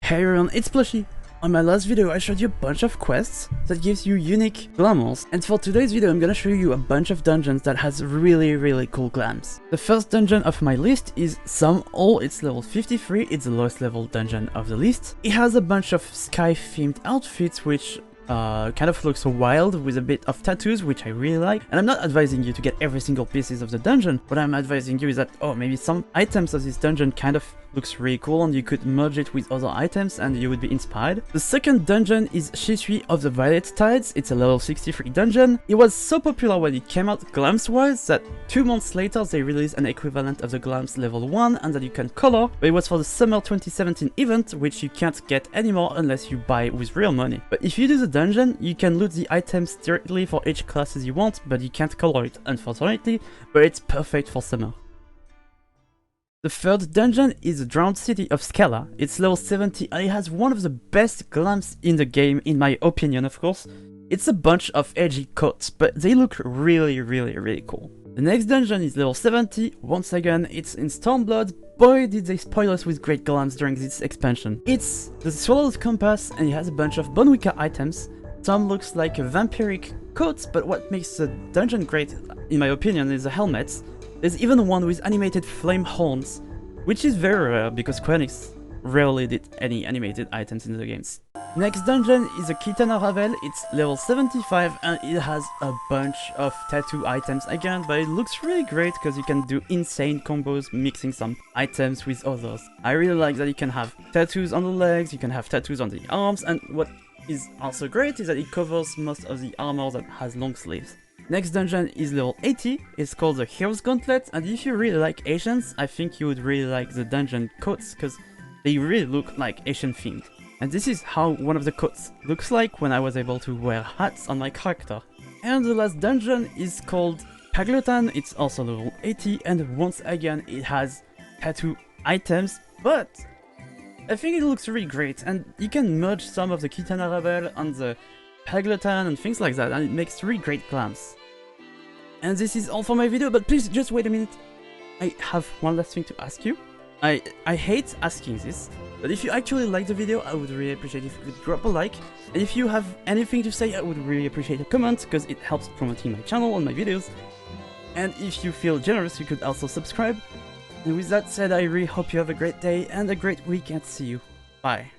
Hey everyone, it's Plushy. On my last video I showed you a bunch of quests that gives you unique glamours, and for today's video I'm gonna show you a bunch of dungeons that has really cool glams. The first dungeon of my list is Sohm. It's level 53, it's the lowest level dungeon of the list. It has a bunch of sky themed outfits which kind of looks wild with a bit of tattoos, which I really like. And I'm not advising you to get every single pieces of the dungeon. What I'm advising you is that, oh, maybe some items of this dungeon kind of looks really cool and you could merge it with other items and you would be inspired. The second dungeon is Shisui of the Violet Tides. It's a level 63 dungeon. It was so popular when it came out glams wise that 2 months later they released an equivalent of the glams level 1 and that you can color, but it was for the summer 2017 event, which you can't get anymore unless you buy with real money. But if you do the dungeon, you can loot the items directly for each classes you want, but you can't color it, unfortunately, but it's perfect for summer. The third dungeon is the drowned city of Skalla. It's level 70 and it has one of the best glams in the game, in my opinion of course. It's a bunch of edgy coats, but they look really cool. The next dungeon is level 70, once again it's in Stormblood. Boy did they spoil us with great glams during this expansion. It's the Swallow's Compass and it has a bunch of Bonwicca items. Some looks like a vampiric coat, but what makes the dungeon great, in my opinion, is the helmets. There's even one with animated flame horns, which is very rare because Square Enix rarely did any animated items in the games. Next dungeon is a Qitana Ravel. It's level 75 and it has a bunch of tattoo items again, but it looks really great because you can do insane combos mixing some items with others. I really like that you can have tattoos on the legs, you can have tattoos on the arms, and what is also great is that it covers most of the armor that has long sleeves. Next dungeon is level 80, it's called the Heroes Gauntlet, and if you really like Asians, I think you would really like the dungeon coats, because they really look like Asian themed. And this is how one of the coats looks like when I was able to wear hats on my character. And the last dungeon is called Paglth'an. It's also level 80, and once again it has tattoo items, but I think it looks really great, and you can merge some of the Qitana Ravel on the Paglth'an and things like that, and it makes really great glams. And this is all for my video, but please just wait a minute. I have one last thing to ask you. I hate asking this, but if you actually like the video, I would really appreciate if you could drop a like. And if you have anything to say, I would really appreciate a comment, because it helps promoting my channel and my videos. And if you feel generous, you could also subscribe. And with that said, I really hope you have a great day and a great weekend. See you. Bye.